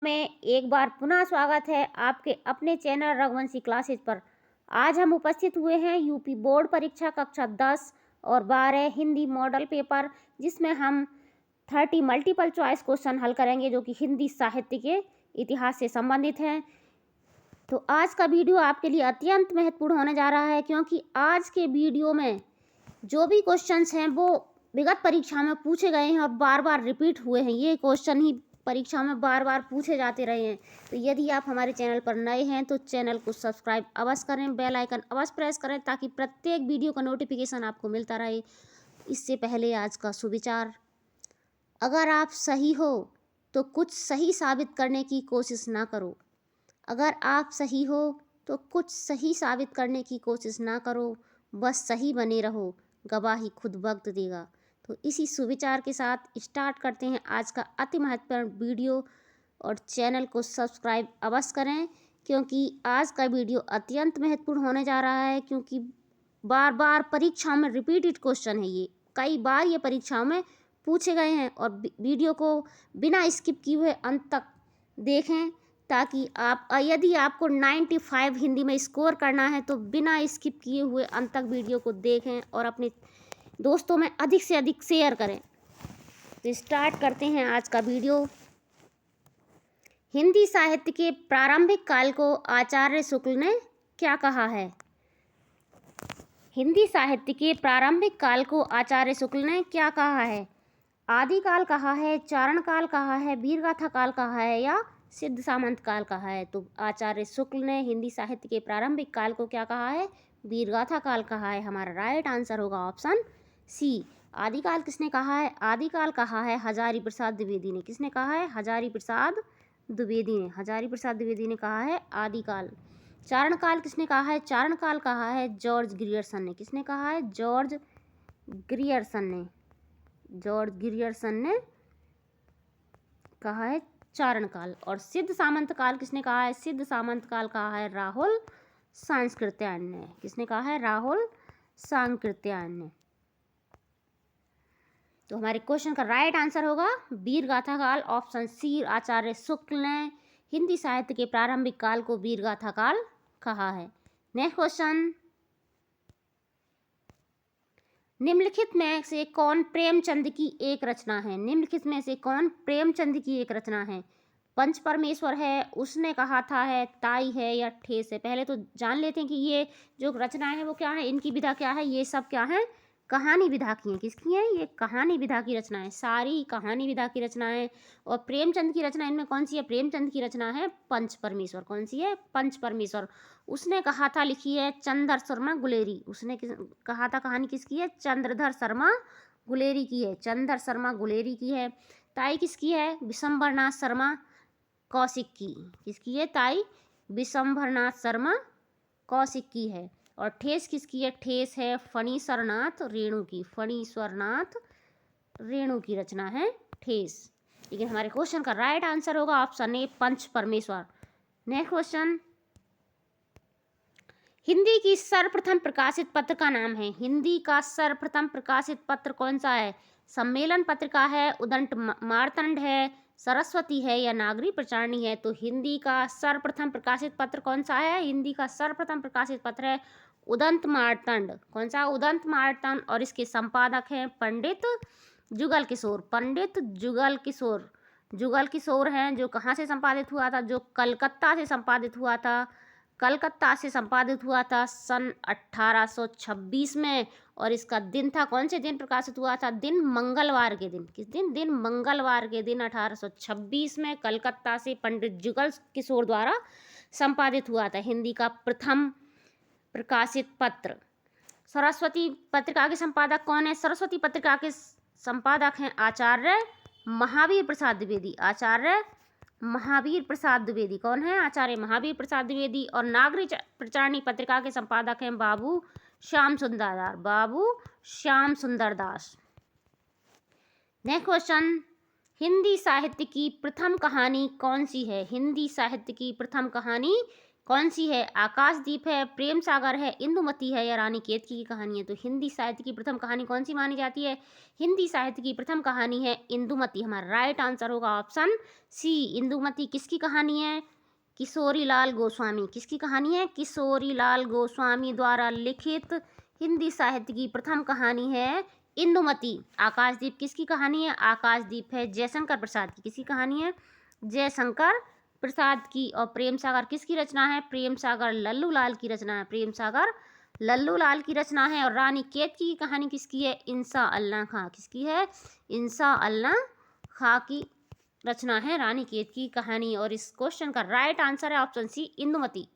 में एक बार पुनः स्वागत है आपके अपने चैनल रघुवंशी क्लासेज पर। आज हम उपस्थित हुए हैं यूपी बोर्ड परीक्षा कक्षा 10 और 12 हिंदी मॉडल पेपर, जिसमें हम 30 मल्टीपल चॉइस क्वेश्चन हल करेंगे जो कि हिंदी साहित्य के इतिहास से संबंधित हैं। तो आज का वीडियो आपके लिए अत्यंत महत्वपूर्ण होने जा रहा है, क्योंकि आज के वीडियो में जो भी क्वेश्चंस हैं वो विगत परीक्षा में पूछे गए हैं और बार बार रिपीट हुए हैं। ये क्वेश्चन ही परीक्षा में बार बार पूछे जाते रहे हैं। तो यदि आप हमारे चैनल पर नए हैं तो चैनल को सब्सक्राइब अवश्य करें, बेल आइकन अवश्य प्रेस करें ताकि प्रत्येक वीडियो का नोटिफिकेशन आपको मिलता रहे। इससे पहले आज का सुविचार: अगर आप सही हो तो कुछ सही साबित करने की कोशिश ना करो। अगर आप सही हो तो कुछ सही साबित करने की कोशिश ना करो, बस सही बने रहो, गवाही खुद वक्त देगा। तो इसी सुविचार के साथ स्टार्ट करते हैं आज का अति महत्वपूर्ण वीडियो। और चैनल को सब्सक्राइब अवश्य करें, क्योंकि आज का वीडियो अत्यंत महत्वपूर्ण होने जा रहा है, क्योंकि बार बार परीक्षाओं में रिपीटेड क्वेश्चन है। ये कई बार ये परीक्षाओं में पूछे गए हैं और वीडियो को बिना स्किप किए हुए अंत तक देखें, ताकि आप यदि आपको 95 हिंदी में स्कोर करना है तो बिना स्किप किए हुए अंत तक वीडियो को देखें और अपने दोस्तों में अधिक से अधिक शेयर करें। तो स्टार्ट करते हैं आज का वीडियो। हिंदी साहित्य के प्रारंभिक काल को आचार्य शुक्ल ने क्या कहा है? हिंदी साहित्य के प्रारंभिक काल को आचार्य शुक्ल ने क्या कहा है? आदिकाल कहा है, चारण काल कहा है, वीरगाथा काल कहा है या सिद्ध सामंत काल कहा है? तो आचार्य शुक्ल ने हिंदी साहित्य के प्रारंभिक काल को क्या कहा है? वीरगाथा काल कहा है। हमारा राइट आंसर होगा ऑप्शन सी। आदिकाल किसने कहा है? आदिकाल कहा है हजारी प्रसाद द्विवेदी ने। किसने कहा है? हजारी प्रसाद द्विवेदी ने। हजारी प्रसाद द्विवेदी ने कहा है आदिकाल। चारण काल किसने कहा है? चारण काल कहा है जॉर्ज ग्रियर्सन ने। किसने कहा है? जॉर्ज ग्रियर्सन ने। जॉर्ज ग्रियर्सन ने कहा है चारण काल। और सिद्ध सामंत काल किसने कहा है? सिद्ध सामंत काल कहा है राहुल सांकृत्यायन ने। किसने कहा है? राहुल सांकृत्यायन ने। तो हमारे क्वेश्चन का राइट आंसर होगा वीरगाथा काल, ऑप्शन सी। आचार्य शुक्ल ने हिंदी साहित्य के प्रारंभिक काल को वीरगाथा काल कहा है। नेक्स्ट क्वेश्चन: निम्नलिखित में से कौन प्रेमचंद की एक रचना है? निम्नलिखित में से कौन प्रेमचंद की एक रचना है? पंच परमेश्वर है, उसने कहा था है, ताई है या ठेस है? पहले तो जान लेते हैं कि ये जो रचनाएं हैं वो क्या है, इनकी विधा क्या है। ये सब क्या है? कहानी विधा की हैं। किसकी हैं? ये कहानी विधा की रचनाएं, सारी कहानी विधा की रचनाएं। और प्रेमचंद की रचना इनमें कौन सी है? प्रेमचंद की रचना है पंच परमेश्वर। कौन सी है? पंच परमेश्वर। उसने कहा था लिखी है चंद्रधर शर्मा गुलेरी। उसने कहा था कहानी किसकी है? चंद्रधर शर्मा गुलेरी की है। चंद्रधर शर्मा गुलेरी की है। ताई किसकी है? विशंबरनाथ शर्मा कौशिक की। किसकी है? ताई विशंबरनाथ शर्मा कौशिक की है। और ठेस किसकी है? ठेस है फणीश्वरनाथ रेणु की। फणीश्वरनाथ रेणु की रचना है ठेस। लेकिन हमारे क्वेश्चन का राइट आंसर होगा ऑप्शन ए, पंच परमेश्वर। नेक्स्ट क्वेश्चन: हिंदी की सर्वप्रथम प्रकाशित पत्र का नाम है। हिंदी का सर्वप्रथम प्रकाशित पत्र कौन सा है? सम्मेलन पत्रिका है, उदंत मार्तंड है, सरस्वती है या नागरी प्रचारणी है? तो हिंदी का सर्वप्रथम प्रकाशित पत्र कौन सा है? हिंदी का सर्वप्रथम प्रकाशित पत्र है उदंत मार्तंड। कौन सा? उदंत मार्तंड। और इसके संपादक हैं पंडित जुगल किशोर। पंडित जुगल किशोर। जुगल किशोर हैं, जो कहाँ से संपादित हुआ था? जो कलकत्ता से संपादित हुआ था। कलकत्ता से संपादित हुआ था सन 1826 में। और इसका दिन था, कौन से दिन प्रकाशित हुआ था? दिन मंगलवार के दिन। किस दिन? दिन मंगलवार के दिन 1826 में कलकत्ता से पंडित जुगल किशोर द्वारा संपादित हुआ था हिंदी का प्रथम प्रकाशित पत्र। सरस्वती पत्रिका के संपादक कौन है? सरस्वती पत्रिका के संपादक हैं आचार्य महावीर प्रसाद द्विवेदी। आचार्य महावीर प्रसाद द्विवेदी। कौन है? आचार्य महावीर प्रसाद द्विवेदी। और नागरी प्रचारणी पत्रिका के संपादक हैं बाबू श्याम सुंदर दास। बाबू श्याम सुंदर दास। नेक्स्ट क्वेश्चन: हिंदी साहित्य की प्रथम कहानी कौन सी है? हिंदी साहित्य की प्रथम कहानी कौन सी है? आकाशदीप है, प्रेम सागर है, इंदुमती है या रानी केतकी की कहानी है? तो हिंदी साहित्य की प्रथम कहानी कौन सी मानी जाती है? हिंदी साहित्य की प्रथम कहानी है इंदुमती। हमारा राइट आंसर होगा ऑप्शन सी। इंदुमती किसकी कहानी है? किशोरीलाल गोस्वामी। किसकी कहानी है? किशोरीलाल गोस्वामी द्वारा लिखित हिंदी साहित्य की प्रथम कहानी है इंदुमती। आकाशदीप किसकी कहानी है? आकाशदीप है जयशंकर प्रसाद की। किसकी कहानी है? जयशंकर प्रसाद की। और प्रेम सागर किसकी रचना है? प्रेम सागर लल्लू लाल की रचना है। प्रेम सागर लल्लू लाल की रचना है। और रानी केतकी की कहानी किसकी है? इंसा अल्लाह खां। किसकी है? इंसा अल्लाह खां की रचना है रानी केतकी की कहानी। और इस क्वेश्चन का राइट आंसर है option C, Indumati.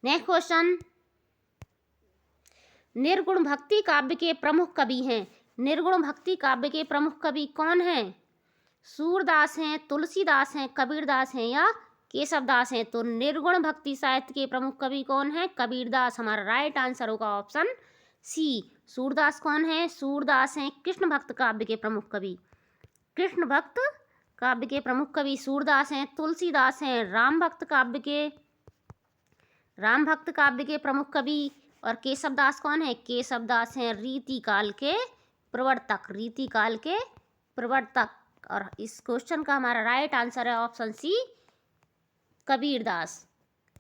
Next question, निर्गुण भक्ति काव्य के प्रमुख कवि हैं। निर्गुण भक्ति काव्य के प्रमुख कवि कौन हैं? सूरदास हैं, तुलसीदास हैं, कबीरदास हैं या केशवदास हैं? तो निर्गुण भक्ति साहित्य के प्रमुख कवि कौन है? कबीरदास। हमारा राइट आंसर होगा ऑप्शन सी। सूरदास कौन है? सूरदास हैं कृष्ण भक्त काव्य के प्रमुख कवि। कृष्ण भक्त काव्य के प्रमुख कवि सूरदास हैं। तुलसीदास हैं राम भक्त काव्य के प्रमुख कवि। और केशवदास कौन है? केशवदास हैं रीतिकाल के प्रवर्तक। और इस क्वेश्चन का हमारा राइट आंसर है option C, Kabirdas.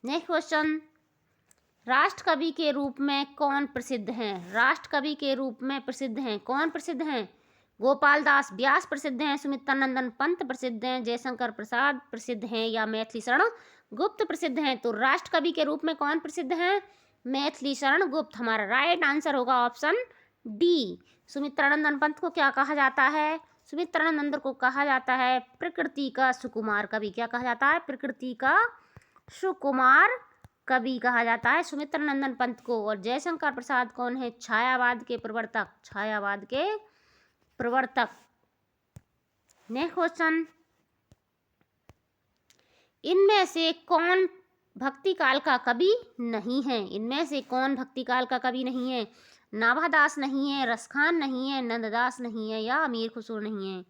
Next question, राष्ट्र कवि के रूप में कौन प्रसिद्ध हैं? राष्ट्र कवि के रूप में प्रसिद्ध हैं कौन प्रसिद्ध हैं? गोपाल दास व्यास प्रसिद्ध हैं, सुमित्रानंदन पंत प्रसिद्ध हैं, जयशंकर प्रसाद प्रसिद्ध हैं या मैथिली शरण गुप्त प्रसिद्ध हैं? तो राष्ट्र कवि के रूप में कौन प्रसिद्ध हैं? मैथिली शरण गुप्त। हमारा राइट आंसर होगा ऑप्शन डी। सुमित्रानंदन पंत को क्या कहा जाता है? सुमित्रानंद को कहा जाता है प्रकृति का सुकुमार कवि। क्या कहा जाता है? प्रकृति का सुकुमार कवि कहा जाता है सुमित्रानंदन पंत को। और जयशंकर प्रसाद कौन है? छायावाद के प्रवर्तक। नेक्स्ट क्वेश्चन, इनमें से कौन भक्तिकाल का कवि नहीं है? इनमें से कौन भक्तिकाल का कवि नहीं है? नाभादास नहीं है, रसखान नहीं है, नंददास नहीं है या अमीर खुसरो नहीं है?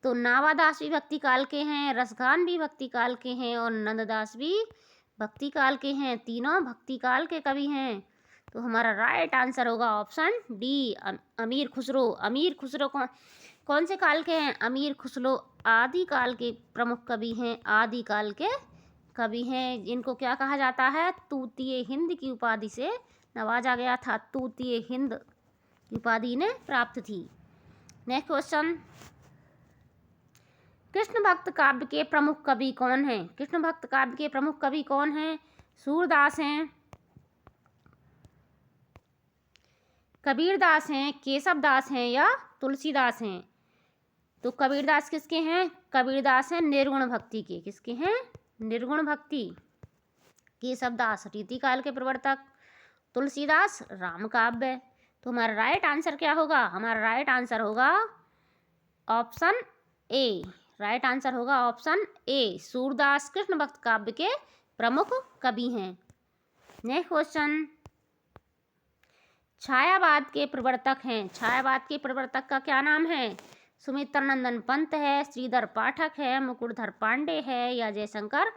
तो नाभादास भी भक्तिकाल के हैं, रसखान भी भक्तिकाल के हैं और नंददास भी भक्तिकाल के हैं। तीनों भक्तिकाल के कवि हैं। तो हमारा राइट आंसर होगा ऑप्शन डी, अमीर खुसरो। अमीर खुसरो कौन से काल के हैं? अमीर खुसरो आदिकाल के प्रमुख कवि हैं, आदिकाल के कवि हैं, जिनको क्या कहा जाता है? तूतीय हिंद की उपाधि से नवाजा गया था। तूतीय हिंद की उपाधि ने प्राप्त थी। नेक्स्ट क्वेश्चन, कृष्ण भक्त काव्य के प्रमुख कवि कौन हैं? कृष्ण भक्त काव्य के प्रमुख कवि कौन हैं? सूरदास हैं, कबीरदास हैं, केशवदास हैं या तुलसीदास हैं? तो कबीरदास किसके हैं? कबीरदास हैं निर्गुण भक्ति के। किसके हैं? निर्गुण भक्ति। केशवदास रीतिकाल के प्रवर्तक, तुलसीदास राम काव्य। तो हमारा राइट आंसर क्या होगा? हमारा राइट आंसर होगा ऑप्शन ए। राइट आंसर होगा ऑप्शन ए। सूरदास कृष्ण भक्त काव्य के प्रमुख कवि हैं। नेक्स्ट क्वेश्चन, छायावाद के प्रवर्तक हैं। छायावाद के प्रवर्तक का क्या नाम है? सुमित्रानंदन पंत है, श्रीधर पाठक है, मुकुटधर पांडे है या जयशंकर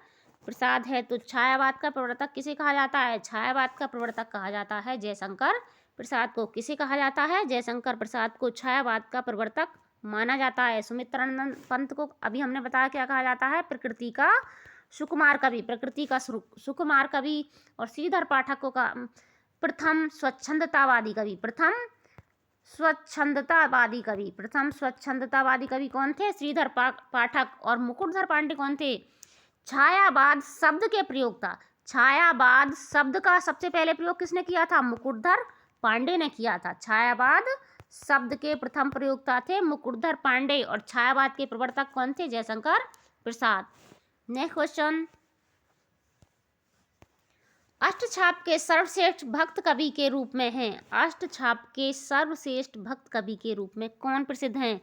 प्रसाद है? तो छायावाद का प्रवर्तक किसे कहा जाता है? छायावाद का प्रवर्तक कहा जाता है जयशंकर प्रसाद को। किसे कहा जाता है? जयशंकर प्रसाद को छायावाद का प्रवर्तक माना जाता है। सुमित्रानंदन पंत को अभी हमने बताया क्या कहा जाता है? प्रकृति का सुकुमार कवि, प्रकृति का सुकुमार कवि। और श्रीधर पाठक को का प्रथम स्वच्छंदतावादी कवि कौन थे? श्रीधर पाठक। और मुकुटधर पांडे कौन थे? छायावाद शब्द के प्रयोक्ता। छायावाद शब्द का सबसे पहले प्रयोग किसने किया था? मुकुटधर पांडे ने किया था। छायावाद शब्द के प्रथम प्रयोक्ता थे मुकुटधर पांडे। और छायावाद के प्रवर्तक कौन थे? जयशंकर प्रसाद। नेक्स्ट क्वेश्चन, अष्टछाप के सर्वश्रेष्ठ भक्त कवि के रूप में हैं। अष्टछाप के सर्वश्रेष्ठ भक्त कवि के रूप में कौन प्रसिद्ध हैं?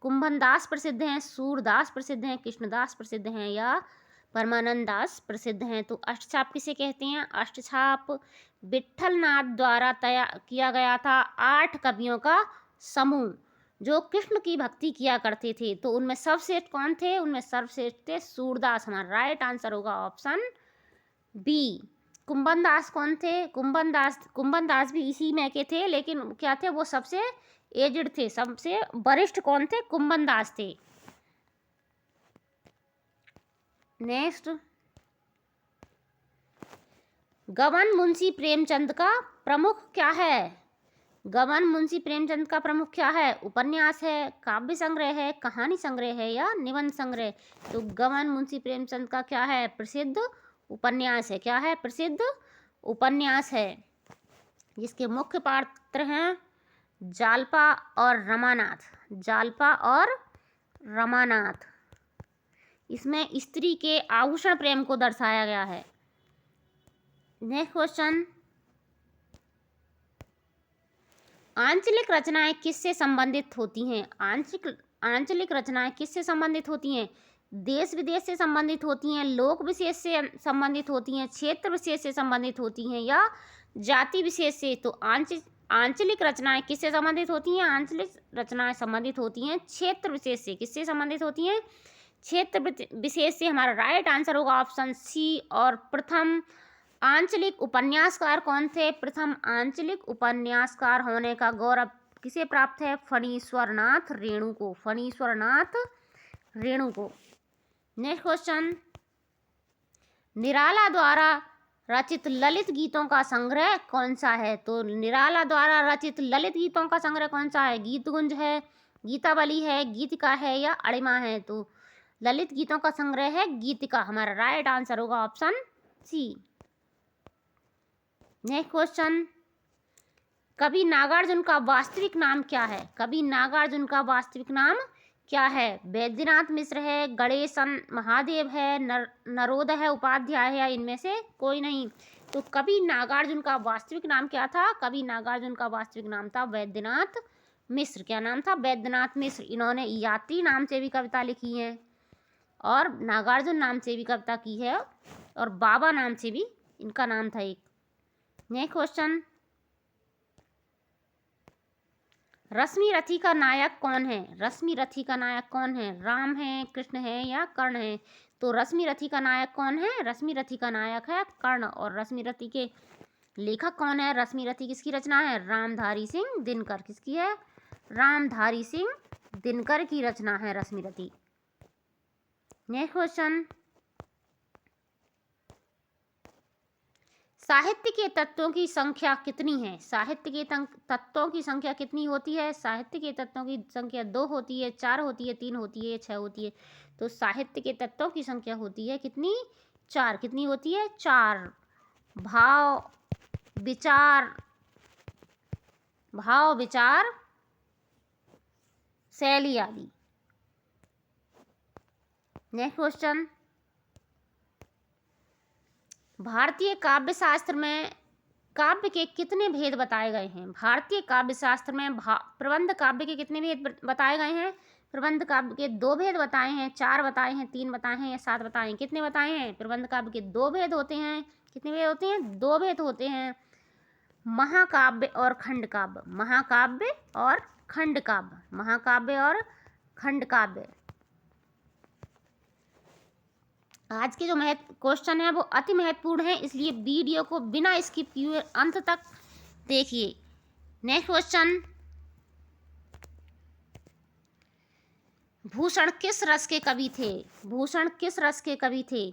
कुंभनदास प्रसिद्ध हैं, सूरदास प्रसिद्ध हैं, कृष्णदास प्रसिद्ध हैं या परमानंद दास प्रसिद्ध हैं? तो अष्टछाप किसे कहते हैं? अष्टछाप विट्ठलनाथ द्वारा तैयार किया गया था 8 कवियों का समूह। जो कृष्ण की भक्ति किया करते थे। तो उनमें सर्वश्रेष्ठ कौन थे? उनमें सर्वश्रेष्ठ थे सूरदास। हमारा राइट आंसर होगा ऑप्शन बी। कुंभन दास कौन थे? कुंभन दास भी इसी में के थे, लेकिन क्या थे वो? सबसे एजड थे, सबसे वरिष्ठ कौन थे? कुंभन दास थे। नेक्स्ट, गबन मुंशी प्रेमचंद का प्रमुख क्या है? गबन मुंशी प्रेमचंद का प्रमुख क्या है? उपन्यास है, काव्य संग्रह है, कहानी संग्रह है या निबंध संग्रह? तो गबन मुंशी प्रेमचंद का क्या है? प्रसिद्ध उपन्यास है। क्या है? प्रसिद्ध उपन्यास है, जिसके मुख्य पात्र हैं जालपा और रमानाथ। जालपा और रमानाथ। इसमें स्त्री के आभूषण प्रेम को दर्शाया गया है। नेक्स्ट क्वेश्चन, आंचलिक रचनाएं किससे संबंधित होती हैं? आंचलिक रचनाएं किससे संबंधित होती हैं? देश विदेश से संबंधित होती हैं, लोक विशेष से संबंधित होती हैं, क्षेत्र विशेष से संबंधित होती हैं या जाति विशेष से? तो आंचलिक रचनाएं किससे संबंधित होती हैं? आंचलिक रचनाएं संबंधित होती हैं क्षेत्र विशेष से। किससे संबंधित होती हैं? क्षेत्र विशेष से। हमारा राइट आंसर होगा ऑप्शन सी। और प्रथम आंचलिक उपन्यासकार कौन थे? प्रथम आंचलिक उपन्यासकार होने का गौरव किसे प्राप्त है? फणीश्वरनाथ रेणु को। फणीश्वरनाथ रेणु को। नेक्स्ट क्वेश्चन, निराला द्वारा रचित ललित गीतों का संग्रह कौन सा है? तो निराला द्वारा रचित ललित गीतों का संग्रह कौन सा है? गीतगुंज है, गीतावली है, गीतिका है या अणिमा है? तो ललित गीतों का संग्रह है गीतिका। हमारा राइट आंसर होगा ऑप्शन सी। नेक्स्ट क्वेश्चन, कवि नागार्जुन का वास्तविक नाम क्या है? कवि नागार्जुन का वास्तविक नाम क्या है? वैद्यनाथ मिश्र है, गणेशन महादेव है, नरोदय उपाध्याय है या इनमें से कोई नहीं? तो कवि नागार्जुन का वास्तविक नाम क्या था? कवि नागार्जुन का वास्तविक नाम था वैद्यनाथ मिश्र। क्या नाम था? वैद्यनाथ मिश्र। इन्होंने यात्री नाम से भी कविता लिखी है और नागार्जुन नाम से भी कविता की है और बाबा नाम से भी इनका नाम था एक। नेक्स्ट क्वेश्चन, रश्मि रथी का नायक कौन है? रश्मि रथी का नायक कौन है? राम है, कृष्ण है या कर्ण है? तो रश्मि रथी का नायक कौन है? रश्मि रथी का नायक है कर्ण। और रश्मि रथी के लेखक कौन है? रश्मि रथी किसकी रचना है? रामधारी सिंह दिनकर। किसकी है? रामधारी सिंह दिनकर की रचना है रश्मि रथी। नेक्स्ट क्वेश्चन, साहित्य के तत्वों की संख्या कितनी है? साहित्य के तत्वों की संख्या कितनी होती है? साहित्य के तत्वों की संख्या 2 होती है, 4 होती है, 3 होती है, 6 होती है? तो साहित्य के तत्वों की संख्या होती है कितनी? 4। कितनी होती है? 4। भाव विचार शैली आदि। नेक्स्ट क्वेश्चन, भारतीय काव्य शास्त्र में काव्य के कितने भेद बताए गए हैं? भारतीय काव्य शास्त्र में प्रबंध काव्य के कितने भेद बताए गए हैं? प्रबंध काव्य के 2 भेद बताए हैं, 4 बताए हैं, 3 बताए हैं या 7 बताए हैं? कितने बताए हैं? प्रबंध काव्य के 2 भेद होते हैं। कितने भेद होते हैं? 2 भेद होते हैं, महाकाव्य और खंड काव्य। महाकाव्य और खंड काव्य। महाकाव्य और खंड काव्य। आज के जो क्वेश्चन है वो अति महत्वपूर्ण है, इसलिए वीडियो को बिना स्किप किए अंत तक देखिए। नेक्स्ट क्वेश्चन, भूषण किस रस के कवि थे? भूषण किस रस के कवि थे?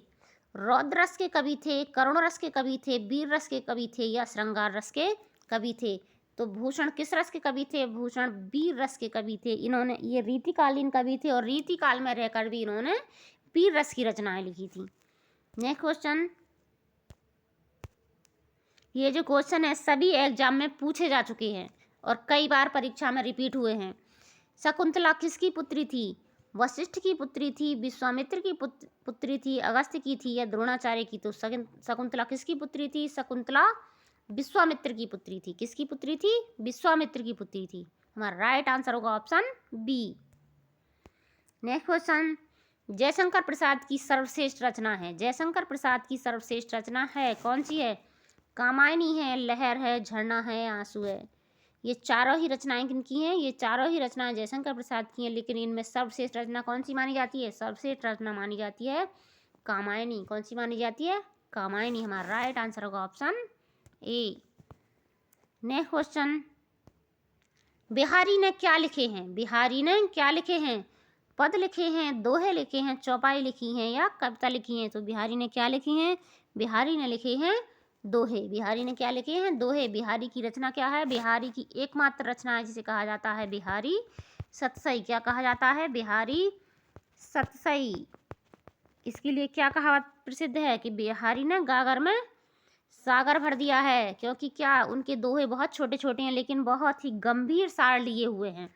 रौद्र रस के कवि थे, करुण रस के कवि थे, वीर रस के कवि थे या श्रृंगार रस के कवि थे? तो भूषण किस रस के कवि थे? भूषण वीर रस के कवि थे। इन्होंने ये रीतिकालीन कवि थे और रीतिकाल में रहकर भी इन्होंने वीर रस की रचनाएं लिखी थी। नेक्स्ट क्वेश्चन, ये जो क्वेश्चन है सभी एग्जाम में पूछे जा चुके हैं और कई बार परीक्षा में रिपीट हुए हैं। शकुंतला किसकी पुत्री थी? वशिष्ठ की पुत्री थी, विश्वामित्र की पुत्री थी, अगस्त्य की थी या द्रोणाचार्य की? तो शकुंतला किसकी पुत्री थी? शकुंतला विश्वामित्र की पुत्री थी। किसकी पुत्री थी? विश्वामित्र की पुत्री थी। हमारा राइट आंसर होगा option B. Next question, Jaishankar Prasad की सर्वश्रेष्ठ रचना है। जयशंकर प्रसाद की सर्वश्रेष्ठ रचना है कौन सी है? कामायनी है, लहर है, झरना है, आंसू है? ये चारों ही रचनाएं किनकी हैं? ये चारों ही रचनाएं जयशंकर प्रसाद की हैं, लेकिन इनमें सर्वश्रेष्ठ रचना कौन सी मानी जाती है? सर्वश्रेष्ठ रचना मानी जाती है कामायनी। कौन सी मानी जाती है? कामायनी। हमारा राइट आंसर होगा option A. Next question, Bihari ने क्या लिखे हैं? बिहारी ने क्या लिखे हैं? पद लिखे हैं, दोहे लिखे हैं, चौपाई लिखी हैं या कविता लिखी हैं? तो बिहारी ने क्या लिखी हैं? बिहारी ने लिखे हैं दोहे। बिहारी ने क्या लिखे हैं? दोहे। बिहारी की रचना क्या है? बिहारी की एकमात्र रचना है जिसे कहा जाता है बिहारी सतसई। क्या कहा जाता है? बिहारी सतसई। इसके लिए क्या कहावत प्रसिद्ध है कि बिहारी ने गागर में सागर भर दिया है, क्योंकि क्या उनके दोहे बहुत छोटे छोटे हैं लेकिन बहुत ही गंभीर सार लिए हुए हैं।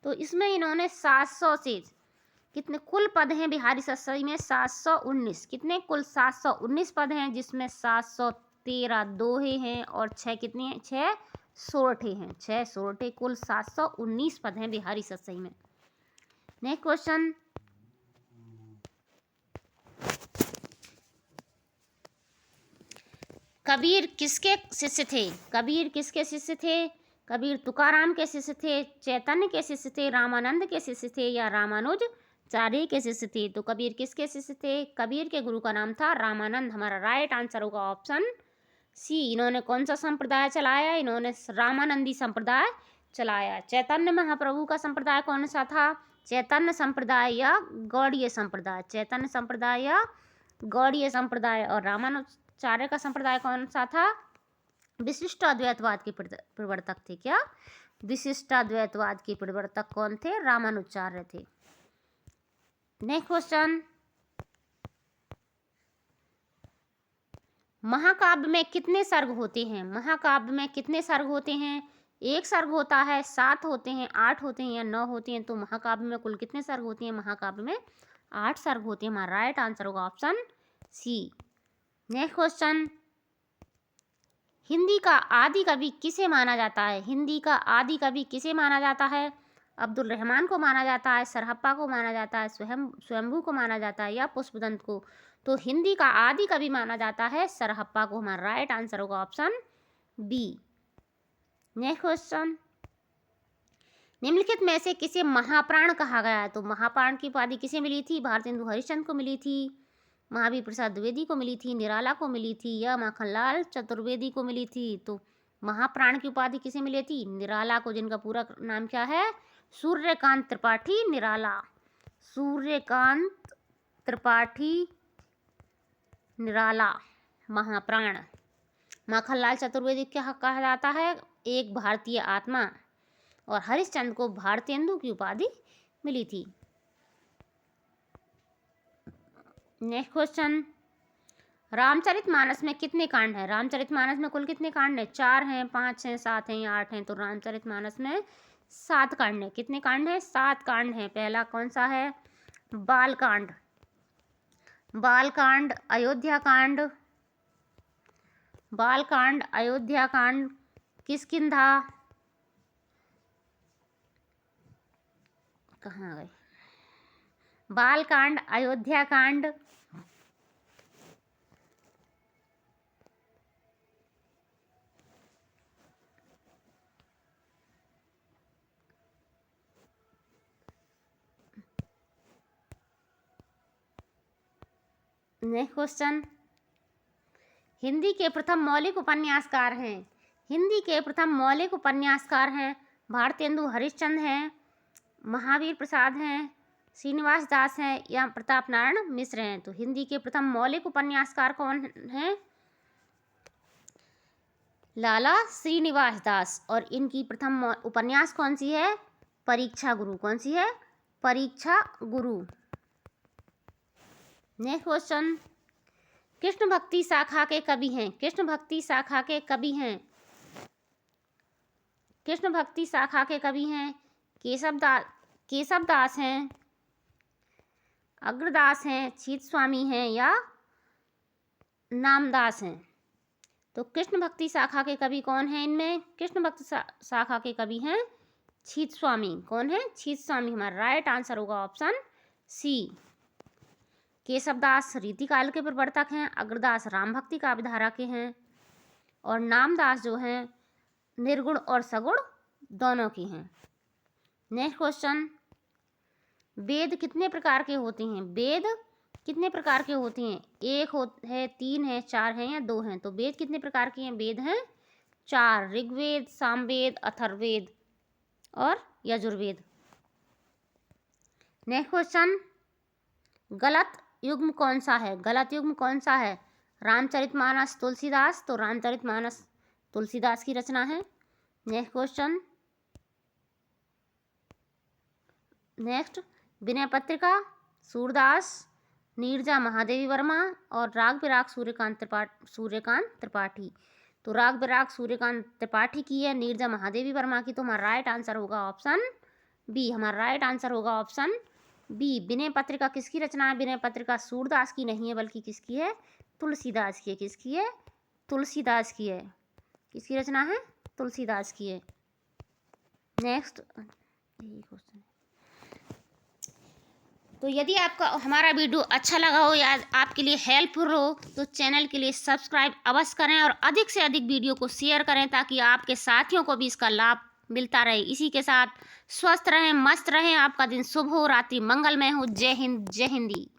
तो इसमें इन्होंने 700 से कितने कुल पद हैं बिहारी सतसई में? 719। कितने? कुल 719 पद हैं, जिसमें 713 दोहे हैं और 6 कितने हैं? 6 सोरठे हैं। 6 सोरठे। कुल 719 पद हैं बिहारी सतसई में। नेक्स्ट क्वेश्चन, कबीर किसके शिष्य थे? कबीर किसके शिष्य थे? कबीर तुकाराम के शिष्य थे, चैतन्य के शिष्य थे, रामानंद के शिष्य थे या रामानुजाचार्य के शिष्य थे? तो कबीर किसके शिष्य थे? कबीर के गुरु का नाम था रामानंद। हमारा राइट आंसर होगा ऑप्शन सी। इन्होंने कौन सा संप्रदाय चलाया? इन्होंने रामानंदी संप्रदाय चलाया। चैतन्य महाप्रभु का संप्रदाय कौन सा था? चैतन्य संप्रदाय या गौड़ीय संप्रदाय? चैतन्य संप्रदाय या गौड़ीय संप्रदाय। और रामानुजाचार्य का संप्रदाय कौन सा था? विशिष्ट अद्वैतवाद के प्रवर्तक थे। क्या? विशिष्ट अद्वैतवाद के प्रवर्तक कौन थे? रामानुजाचार्य थे। नेक्स्ट क्वेश्चन, महाकाव्य में कितने सर्ग होते हैं? महाकाव्य में कितने सर्ग होते हैं? 1 सर्ग होता है, 7 होते हैं, 8 होते हैं या 9 होते हैं? तो महाकाव्य में कुल कितने सर्ग होते हैं? महाकाव्य में 8 सर्ग होते हैं। हमारा राइट आंसर होगा option C. Next question, Hindi का आदि कवि किसे माना जाता है? हिंदी का आदि कवि किसे माना जाता है? अब्दुल रहमान को माना जाता है, सरहप्पा को माना जाता है, स्वयंभू को माना जाता है या पुष्पदंत को? तो हिंदी का आदि कवि माना जाता है सरहप्पा को। हमारा राइट आंसर होगा ऑप्शन बी। नेक्स्ट क्वेश्चन, निम्नलिखित में से किसे महाप्राण कहा गया है? तो महाप्राण की उपाधि किसे मिली थी? भारतेंदु हरिश्चंद्र को मिली थी, महावीर प्रसाद द्विवेदी को मिली थी, निराला को मिली थी या माखनलाल चतुर्वेदी को मिली थी? तो महाप्राण की उपाधि किसे मिली थी? निराला को, जिनका पूरा नाम क्या है? सूर्यकांत त्रिपाठी निराला। सूर्यकांत त्रिपाठी निराला महाप्राण। माखनलाल चतुर्वेदी क्या कहा जाता है? एक भारतीय आत्मा। और हरिश्चंद्र को भारतेंदु की उपाधि मिली थी। नेक्स्ट क्वेश्चन, रामचरितमानस में कितने कांड हैं? रामचरितमानस में कुल कितने कांड हैं? 4 हैं, 5 हैं, 7 हैं या 8 हैं? तो रामचरितमानस में 7 कांड हैं। कितने कांड हैं? 7 कांड हैं। पहला कौन सा है? बालकांड। बालकांड, अयोध्या कांड, बालकांड, अयोध्या कांड, किष्किंधा, कहाँ गए? बालकांड, अयोध्या कांड, नेक्स्ट क्वेश्चन, हिंदी के प्रथम मौलिक उपन्यासकार हैं। हिंदी के प्रथम मौलिक उपन्यासकार हैं भारतेंदु हरिश्चंद्र हैं, महावीर प्रसाद हैं, श्रीनिवास दास हैं या प्रताप नारायण मिश्र हैं? तो हिंदी के प्रथम मौलिक उपन्यासकार कौन हैं? लाला श्रीनिवास दास। और इनकी प्रथम उपन्यास कौन सी है? परीक्षा गुरु। कौन सी है? परीक्षा गुरु। नेक्स्ट क्वेश्चन, कृष्ण भक्ति शाखा के कवि हैं। कृष्ण भक्ति शाखा के कवि हैं, कृष्ण भक्ति शाखा के कवि हैं केशव दास हैं, अग्रदास हैं, छीत स्वामी हैं या नामदास हैं? तो कृष्ण भक्ति शाखा के कवि कौन हैं? इनमें कृष्ण भक्ति शाखा के कवि हैं छीत स्वामी। कौन है? छीत स्वामी। हमारा राइट आंसर होगा ऑप्शन सी। केशवदास रीतिकाल के प्रवर्तक हैं, अग्रदास राम भक्ति काव्यधारा के हैं और नामदास जो हैं निर्गुण और सगुण दोनों की हैं। नेक्स्ट क्वेश्चन, वेद कितने प्रकार के होते हैं? वेद कितने प्रकार के होते हैं? एक है, तीन है, चार हैं या दो हैं? तो वेद कितने प्रकार के हैं? वेद हैं चार, ऋग्वेद, सामवेद, अथर्ववेद और यजुर्वेद। नेक्स्ट क्वेश्चन, गलत युग्म कौन सा है? गलत युग्म कौन सा है? रामचरितमानस तुलसीदास, तो रामचरितमानस तुलसीदास की रचना है। Next question, next, Vinay Patrika Surdas, Neerja Mahadevi Verma और राग बिराग सूर्यकांत त्रिपाठी। तो राग बिराग सूर्यकांत त्रिपाठी की है, नीरजा महादेवी वर्मा की। तो हमारा राइट आंसर होगा ऑप्शन बी। हमारा राइट आंसर होगा ऑप्शन बी। विनय पत्रिका किसकी रचना है? विनय पत्रिका सूरदास की नहीं है, बल्कि किसकी है? तुलसीदास की है। किसकी है? तुलसीदास की है। किसकी रचना है? तुलसीदास की है। नेक्स्ट, यही क्वेश्चन। तो यदि आपका हमारा वीडियो अच्छा लगा हो या आपके लिए हेल्पफुल हो तो चैनल के लिए सब्सक्राइब अवश्य करें और अधिक से अधिक वीडियो को शेयर करें ताकि आपके साथियों को भी इसका लाभ मिलता रहे। इसी के साथ स्वस्थ रहें, मस्त रहें, आपका दिन शुभ हो, रात्रि मंगलमय हो। जय हिंद, जय हिंदी।